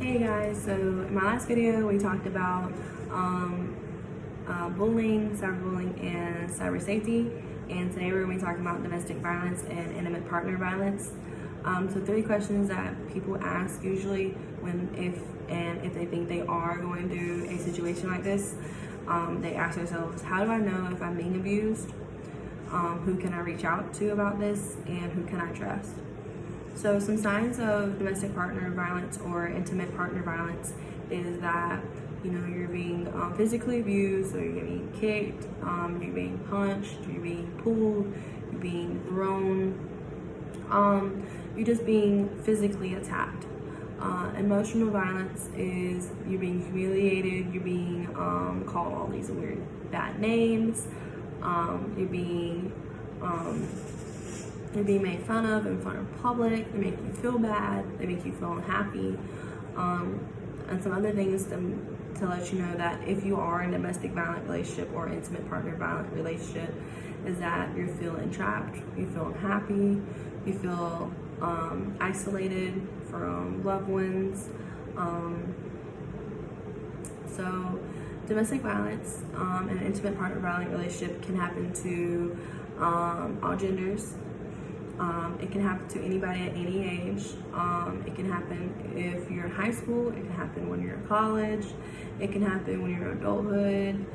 Hey guys, so in my last video we talked about bullying, cyberbullying, and cyber safety, and today we're going to be talking about domestic violence and intimate partner violence. So 3 questions that people ask usually when if they think they are going through a situation like this. They ask themselves, how do I know if I'm being abused? Who can I reach out to about this, and who can I trust? So some signs of domestic partner violence or intimate partner violence is that you're being physically abused, so you're being kicked, you're being punched, you're being pulled, you're being thrown, you're just being physically attacked. Emotional violence is you're being humiliated, you're being called all these weird bad names, you're being made fun of in front of public. They make you feel bad, they make you feel unhappy, and some other things to let you know that if you are in a domestic violent relationship or intimate partner violent relationship is that you're feeling trapped, you feel unhappy, you feel isolated from loved ones. So domestic violence and an intimate partner violent relationship can happen to all genders. It can happen to anybody at any age. It can happen if you're in high school. It can happen when you're in college. It can happen when you're in adulthood.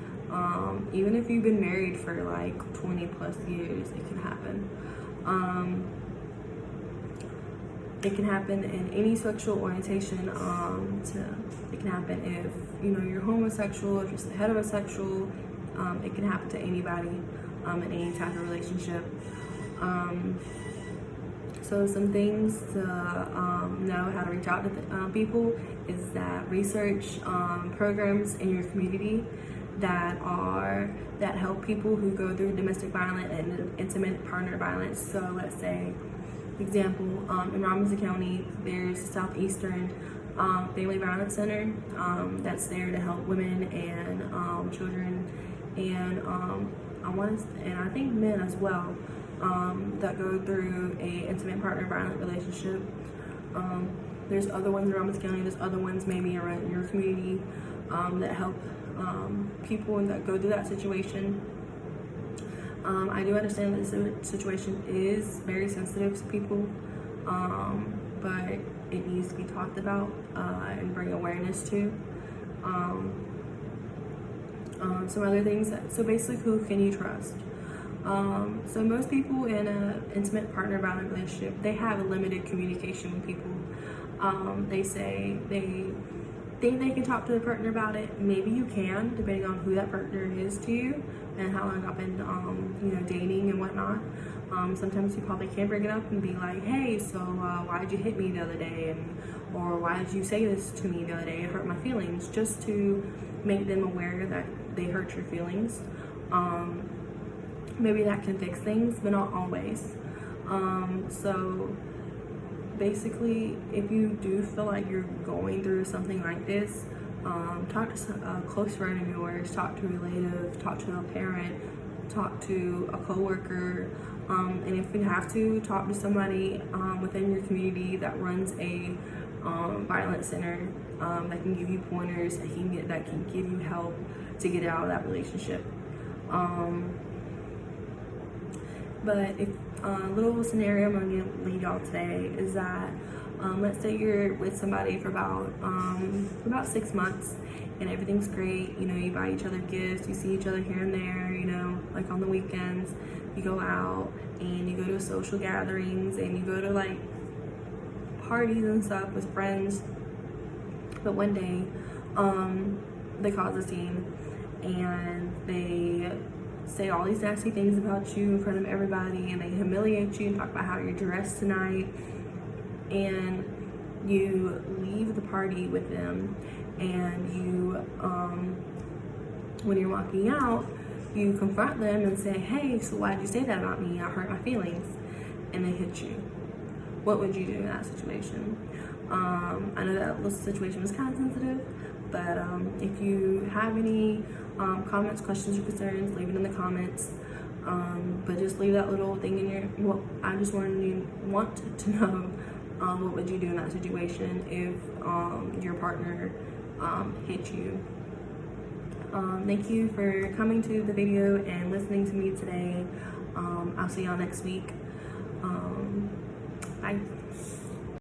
Even if you've been married for like 20 plus years, it can happen. It can happen in any sexual orientation. It can happen if you're homosexual or just heterosexual. It can happen to anybody in any type of relationship. So some things to know how to reach out to people is that research programs in your community that help people who go through domestic violence and intimate partner violence. So let's say, example, in Robinson County, there's Southeastern Family Violence Center that's there to help women and children and I think men as well. That go through a intimate partner violent relationship. There's other ones in Robinson County, there's other ones maybe around your community that help people that go through that situation. I do understand that this situation is very sensitive to people, but it needs to be talked about and bring awareness to. Some other things, so basically, who can you trust? So most people in an intimate partner violent relationship, they have a limited communication with people. They say they think they can talk to the partner about it. Maybe you can, depending on who that partner is to you and how long I've been, dating and whatnot. Sometimes you probably can bring it up and be like, hey, so why did you hit me the other day? Or why did you say this to me the other day? It hurt my feelings, just to make them aware that they hurt your feelings. Maybe that can fix things, but not always. So basically, if you do feel like you're going through something like this, talk to a close friend of yours, talk to a relative, talk to a parent, talk to a coworker, and if you have to, talk to somebody within your community that runs a violence center that can give you pointers, that can give you help to get out of that relationship. But if a little scenario I'm going to lead y'all today is that let's say you're with somebody for about 6 months and everything's great. You buy each other gifts, you see each other here and there. Like on the weekends, you go out and you go to social gatherings and you go to like parties and stuff with friends. But one day, they cause a scene and they say all these nasty things about you in front of everybody, and they humiliate you and talk about how you're dressed tonight, and you leave the party with them, and you when you're walking out, you confront them and say, hey, so why did you say that about me? I hurt my feelings. And they hit you. What would you do in that situation? I know that situation was kind of sensitive, but if you have any comments, questions, or concerns, leave it in the comments. But just leave that little thing in your, I just want to know What would you do in that situation if your partner hit you? Thank you for coming to the video and listening to me today. I'll see y'all next week. Bye.